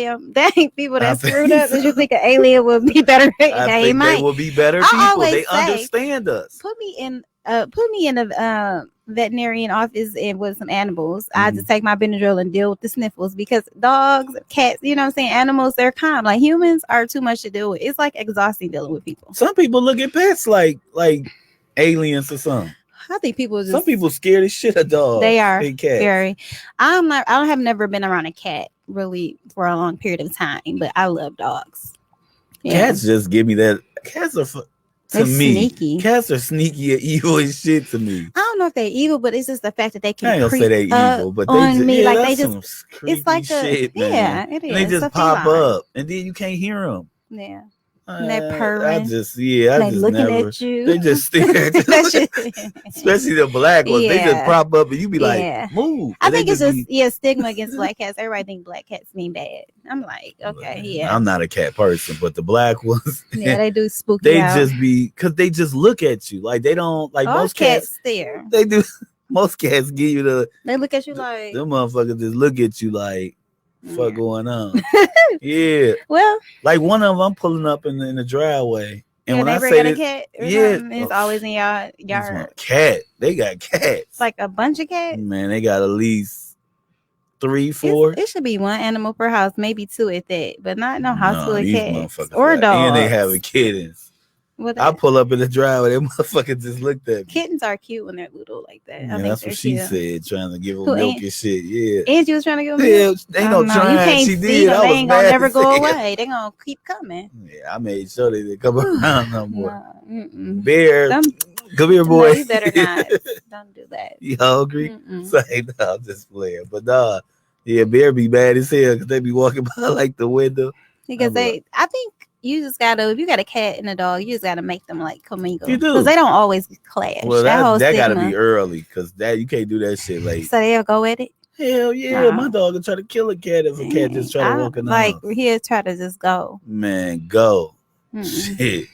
screwed up, so. You think an alien would be better? They will be better people. They understand us. Put me in a veterinarian office and with some animals. I just take my Benadryl and deal with the sniffles, because dogs, cats, you know what I'm saying, animals, they're calm. Like humans are too much to deal with. It's like exhausting dealing with people. Some people look at pets like aliens or something. I think some people scared as shit of dogs. They are and cats. Very. I have never been around a cat really for a long period of time, but I love dogs. Yeah. Cats just give me that. Cats are sneaky. Cats are sneaky and evil as shit to me. I don't know if they're evil, but it's just the fact that they can. I ain't gonna say they're evil, but on me, like they just. It's like shit, man. Yeah, it is. And they just pop up, and then you can't hear them. Yeah. And they're purring. They looking at you. They just stare at you. Especially the black ones. They just pop up and you be like, move. I think it's just stigma against black cats. Everybody think black cats mean bad. I'm like, okay, yeah. I'm not a cat person, but the black ones. Yeah, they do spooky. They just be, because they just look at you. Like they don't, like most cats stare. They do. Most cats give you they look at you like. Them motherfuckers just look at you like, fuck going on. Yeah. Well, like one of them, I'm pulling up in the driveway, and when I say a cat, it's always in y'all yard. Cat, they got cats. Like a bunch of cats. Man, they got at least 3, 4. It should be one animal per house, maybe 2 at that, but not no house full of cats or dogs. And they having kittens. I pull up in the driveway, that motherfucker just looked at me. Kittens are cute when they're little like that. Yeah, that's what she said, trying to give them milk and shit. Yeah. And she was trying to give them milk. Yeah, they no trying. She did. They ain't gonna never go away. They gonna keep coming. Yeah, I made sure they didn't come around no more. Bear, come here, boy. No, you better not. Don't do that. You hungry? Say no, I'm just playing. But yeah, Bear be bad as hell because they be walking by like the window. Because I think. You just gotta, if you got a cat and a dog, you just gotta make them like commingle. You do, because they don't always clash. Well, that gotta be early, because that you can't do that shit late. So they'll go at it. Hell yeah, my dog will try to kill a cat if a cat just try to walk in the house. Like he'll try to just go. Man, go. Shit,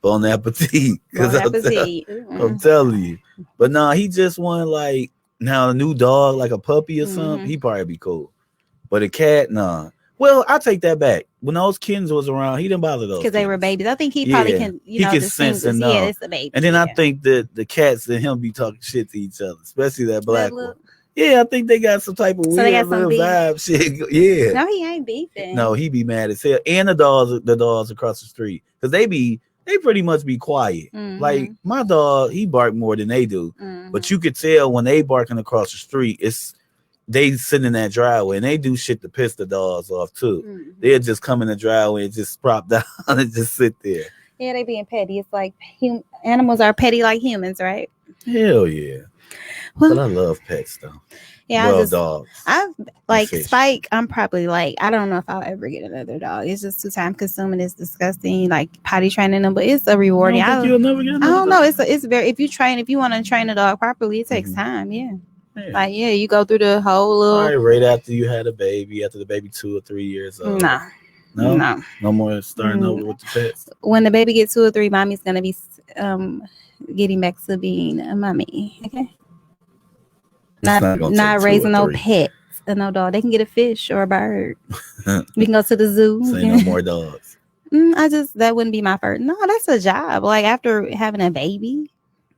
bon appetit. Bon appetit. I'm telling you. But he just want like now a new dog, like a puppy or something. He probably be cool. But a cat, nah. Well, I'll take that back. When those kids was around, he didn't bother those because they were babies. I think he probably can. He can sense and know. Yeah, it's a baby. And then I think that the cats and him be talking shit to each other, especially that black one. Yeah, I think they got some type of weird little vibe shit. Yeah. No, he ain't beefing. No, he be mad as hell. And the dogs across the street, because they pretty much be quiet. Like my dog, he bark more than they do. But you could tell when they barking across the street, they sit in that driveway and they do shit to piss the dogs off too. They'll just come in the driveway and just prop down and just sit there. Yeah, they being petty. It's like animals are petty like humans, right? Hell yeah. Well, but I love pets though. Yeah, dogs. I've like Spike. I'm probably like, I don't know if I'll ever get another dog. It's just too time consuming. It's disgusting. Like potty training them, but it's a rewarding. You'll never get another I don't know. It's very. If you want to train a dog properly, it takes time. Yeah. Yeah. Like, yeah, you go through the whole little. Right after you had a baby, after the baby 2 or 3 years old. No more starting over with the pets. When the baby gets 2 or 3, mommy's gonna be getting back to being a mommy. Okay. Not raising no pets or no dog. They can get a fish or a bird. We can go to the zoo. Say no more dogs. That wouldn't be my first. No, that's a job. Like after having a baby.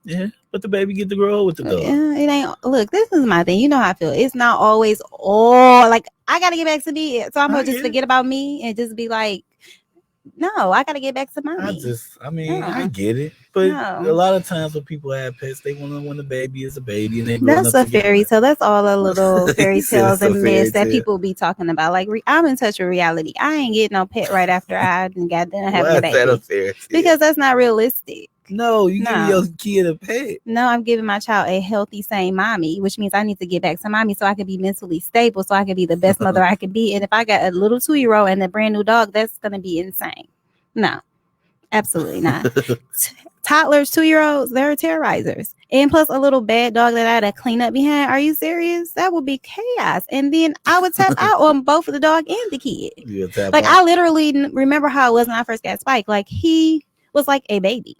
Yeah, but the baby get to grow up with the dog. It ain't. Look, this is my thing. You know how I feel. It's not always all like I gotta get back to me. So I'm gonna just forget about me and just be like, no, I gotta get back to mommy. I get it, but a lot of times when people have pets, they want to when the baby is a baby and they grow up. That's a fairy tale. That's all a little fairy tales and myths that people be talking about. Like I'm in touch with reality. I ain't getting no pet right after I got done having a baby. That a fairy tale? Because that's not realistic. No, you give your kid a pet. No, I'm giving my child a healthy, sane mommy, which means I need to get back to mommy so I can be mentally stable, so I can be the best mother I can be. And if I got a little 2-year-old and a brand new dog, that's going to be insane. No, absolutely not. Toddlers, 2-year-olds, they're terrorizers. And plus a little bad dog that I had to clean up behind. Are you serious? That would be chaos. And then I would tap out on both of the dog and the kid. Like I literally remember how it was when I first got Spike. Like he was like a baby.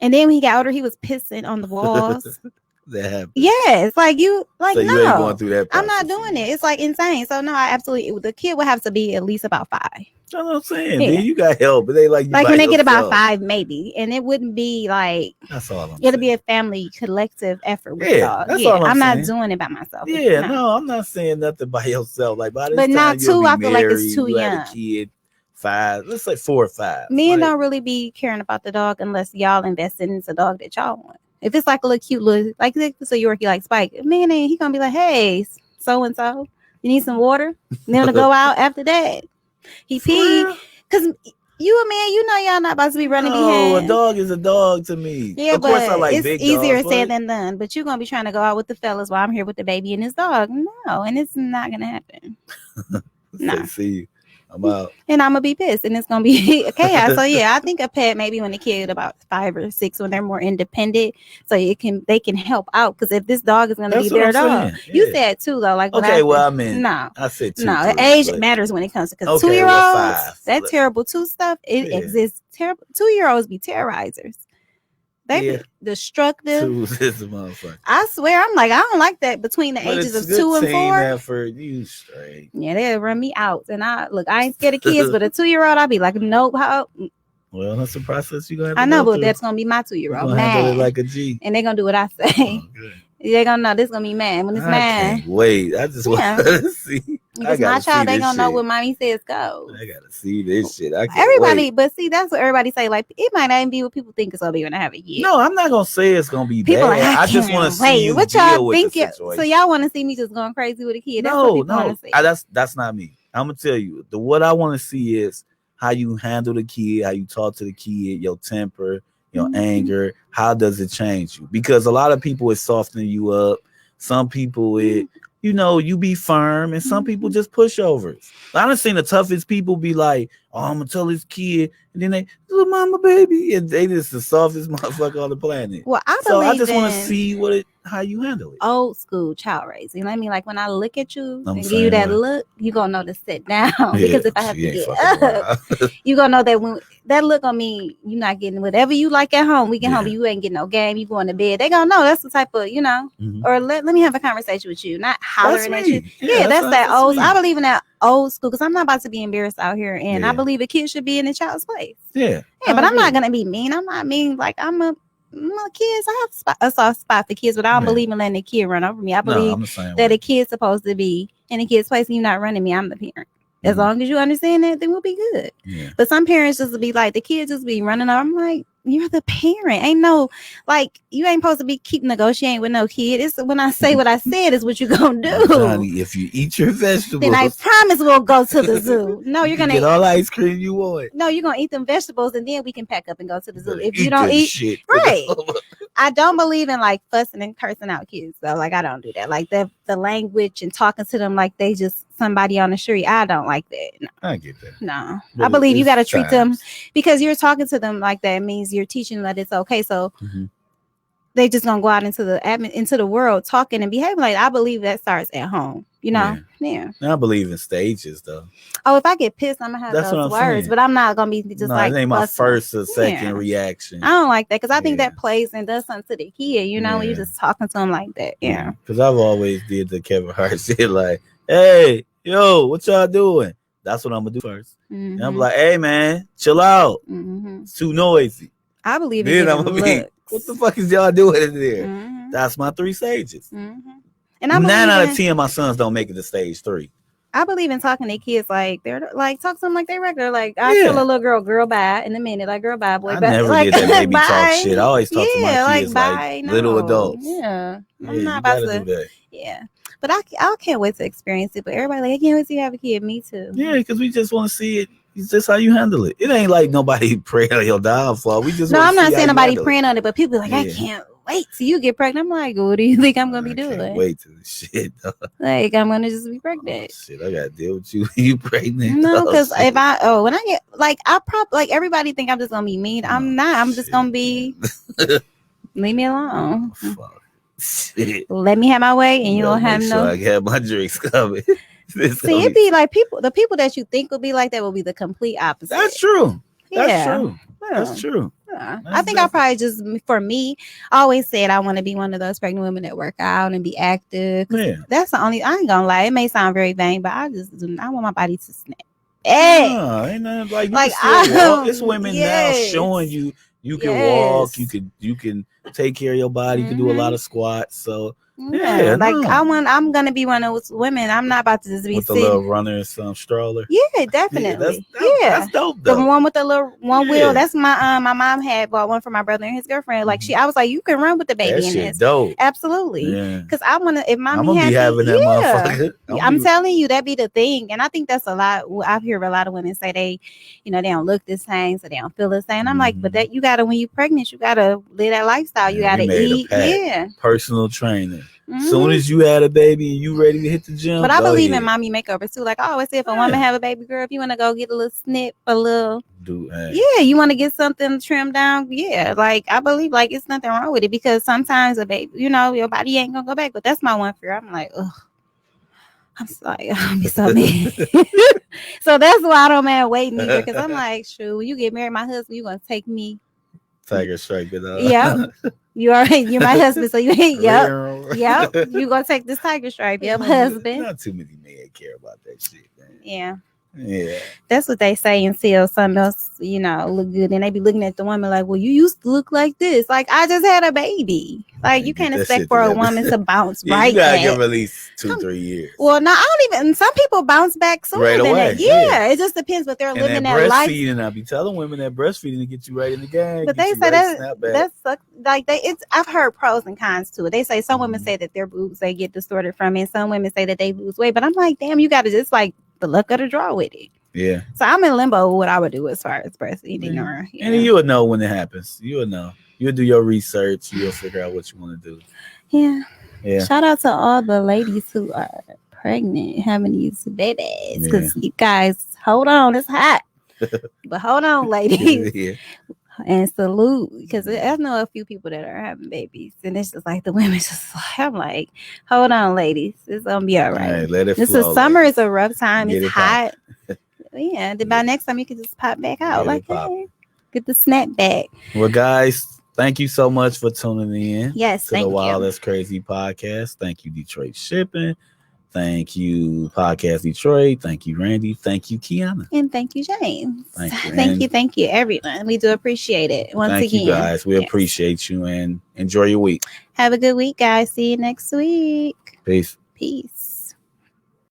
And then when he got older, he was pissing on the walls. That happened. Yeah, it's like you like so no. You ain't going through that process. I'm not doing it. It's like insane. So no, I absolutely the kid would have to be at least about 5. That's what I'm saying. Yeah. Dude, you got help, but they like you like when they get about 5, maybe, and it wouldn't be like that's all. It'll be a family collective effort with the dog. That's all I'm not doing it by myself. Yeah, no, I'm not saying nothing by yourself. Like by this but time, not 2. I feel married, like it's too young. Had a kid. 5, let's say 4 or 5. Men don't really be caring about the dog unless y'all invested in the dog that y'all want. If it's like a little cute little, like it's a Yorkie like Spike, man, he gonna be like, hey, so and so, you need some water? And then to go out after that. He pee because you a man, you know y'all not about to be running behind. No, a dog is a dog to me. Yeah, of course I like it's big easier dogs, said than done. But you're gonna be trying to go out with the fellas while I'm here with the baby and his dog. No, and it's not gonna happen. No. See. I'm out. And I'm gonna be pissed and it's gonna be chaos. So yeah, I think a pet maybe when the kid about 5 or 6 when they're more independent, so they can help out. Because if this dog is gonna be their dog, you said 2 though. Like okay, I said 2. No, age matters when it comes to because 2-year-olds that terrible 2 stuff exists. Terrible 2-year-olds be terrorizers. They be destructive. 2 is a motherfucker. I swear, I'm like, I don't like that between the ages of 2 and 4. Effort, you straight. Yeah, they'll run me out. And I ain't scared of kids, but a 2-year-old, I'll be like, nope. Well, that's the process you're gonna have to I know, but that's gonna be my 2-year-old. Mad. Like a G. And they're gonna do what I say. They're gonna know this gonna be mad when it's mad. Can't wait. I just want to see. Because my child, they gonna know what mommy says go. I gotta see this shit. Everybody, but see, that's what everybody say. Like, it might not even be what people think it's gonna be when I have it yet. No, I'm not gonna say it's gonna be people bad. I just want to see you what y'all think. So y'all want to see me just going crazy with a kid? That's that's not me. I'm gonna tell you. What I want to see is how you handle the kid, how you talk to the kid, your temper, your anger. How does it change you? Because a lot of people is softening you up. Some people you be firm, and some people just pushovers. I done seen the toughest people be like, "Oh, I'm gonna tell this kid," and then they, "Little mama, baby," and they just the softest motherfucker on the planet. Well, I just want to see how you handle it. Old school child raising. I mean, like when I look at you and give you that look, you gonna know to sit down because if I have to get up, you gonna know that when that look on me, you're not getting whatever you like at home. We get home, you ain't getting no game. You going to bed. They gonna know that's the type of or let me have a conversation with you, not hollering at you. Yeah, that's that old. I believe in that old school because I'm not about to be embarrassed out here, and I believe a kid should be in a child's place. Yeah, but I'm not gonna be mean. I'm not mean. Like I'm a kids. I have a soft spot for kids, but I don't believe in letting a kid run over me. I believe that a kid's supposed to be in a kid's place, and you're not running me. I'm the parent. As long as you understand that, then we'll be good. Yeah. But some parents just be like, the kids just be running over. I'm like, you're the parent. Ain't no, like, you ain't supposed to be keep negotiating with no kid. It's when I say what I said is what you're going to do. Johnny, if you eat your vegetables, then I promise we'll go to the zoo. No, you're going to get all the ice cream you want. No, you're going to eat them vegetables and then we can pack up and go to the zoo. If you don't eat shit. Right. I don't believe in like fussing and cursing out kids though. Like I don't do that. Like the language and talking to them like they just somebody on the street. I don't like that. No. I get that. No. But I believe you got to treat them because you're talking to them like that means you're teaching that it's okay. So they just gonna go out into the world talking and behaving like. I believe that starts at home. You know, yeah. I believe in stages though. Oh, if I get pissed, I'm gonna have those words, but I'm not gonna be just like. It ain't my first or second reaction. I don't like that because I think that plays and does something to the kid. You know, when you just talking to him like that. Yeah. Because I've always did the Kevin Hart shit like, "Hey, yo, what y'all doing?" That's what I'm gonna do first. And I'm like, "Hey, man, chill out. It's too noisy." I believe in I'm gonna be, what the fuck is y'all doing in there? That's my 3 stages. And 9 out of 10 my sons don't make it to stage 3. I believe in talking to kids like they're like talk to them like they regular. Like I tell a little girl bye in a minute, like girl bye boy. I never did that baby talk shit. I always talk to my kids like little adults. Yeah, I'm not about to do that. Yeah, but I can't wait to experience it. But everybody like I can't wait to have a kid. Me too. Yeah, because we just want to see it. It's just how you handle it. It ain't like nobody praying on your downfall. We just I'm not saying nobody praying on it, but people like I can't wait till you get pregnant. I'm like, what do you think I'm gonna be doing? Can't wait till the shit. Like I'm gonna just be pregnant. Shit, I gotta deal with you. You pregnant? No, because when I get like I probably like everybody think I'm just gonna be mean. I'm not. I'm just gonna be. Leave me alone. Fuck. Shit. Let me have my way, and you don't have no. I have my drinks coming. See, it'd be like the people that you think will be like that will be the complete opposite. That's true. That's true. That's true. I think I probably just, for me, I always said I want to be one of those pregnant women that work out and be active. That's the only, I ain't gonna lie, it may sound very vain, but I want my body to snap. Hey, ain't nothing like it's women now showing you can walk, you can take care of your body, you can do a lot of squats. So I'm gonna be one of those women. I'm not about to just be with the little runner and some stroller. Yeah, definitely. That's dope though. The one with the little wheel. That's my mom had bought one for my brother and his girlfriend. Like I was like, you can run with the baby in this. Dope. Absolutely. Because I wanna if mommy I'm gonna be having that motherfucker. I'm telling you, that be the thing. And I think that's a lot. I hear a lot of women say they don't look the same, so they don't feel the same. I'm like, but that you gotta when you're pregnant, you gotta live that lifestyle. You gotta eat. Personal trainer. Soon as you had a baby and you ready to hit the gym. But I believe in mommy makeovers too. Like I always say, if a woman have a baby girl, if you want to go get a little snip, you want to get something trimmed down. Yeah, like I believe like it's nothing wrong with it because sometimes a baby, your body ain't gonna go back. But that's my one fear. I'm like, ugh. I'm sorry, I'll be so mad. So that's why I don't mind waiting either. Because I'm like, shoot, when you get married, my husband, you gonna take me. Tiger stripe it up. Yeah. You're my husband, so you ain't. Yep. You gonna take this tiger stripe, husband. Not too many men care about that shit, man. Yeah. That's what they say until something else, look good. And they be looking at the woman like, well, you used to look like this. Like, I just had a baby. Like, you can't expect for a woman to bounce right back. You gotta give at least 2-3 years. Well, no, I don't even. Some people bounce back sooner right away. That. Yeah, it just depends what they're living that life. Breastfeeding, I be telling women that breastfeeding to get you right in the game. But they say that's like I've heard pros and cons to it. They say some women say that their boobs they get distorted from it. Some women say that they lose weight. But I'm like, damn, you gotta just like the luck of the draw with it. Yeah. So I'm in limbo what I would do as far as breastfeeding or and you would know when it happens. You would know. You'll do your research. You'll figure out what you want to do. Yeah. Shout out to all the ladies who are pregnant, having these babies. Because you guys, hold on, it's hot. But hold on, ladies. And salute. Because I know a few people that are having babies. And it's just like the women just I'm like, hold on, ladies. It's gonna be all right. Let it flow, summer is a rough time. It's hot. Then by next time you can just pop back out. Get the snap back. Well, guys, thank you so much for tuning in. Yes, to the Wild That's Crazy podcast. Thank you, Detroit Shipping. Thank you, Podcast Detroit. Thank you, Randy. Thank you, Kiana. And thank you, James. Thank you, everyone. We do appreciate it. Thank you, guys. We appreciate you and enjoy your week. Have a good week, guys. See you next week. Peace.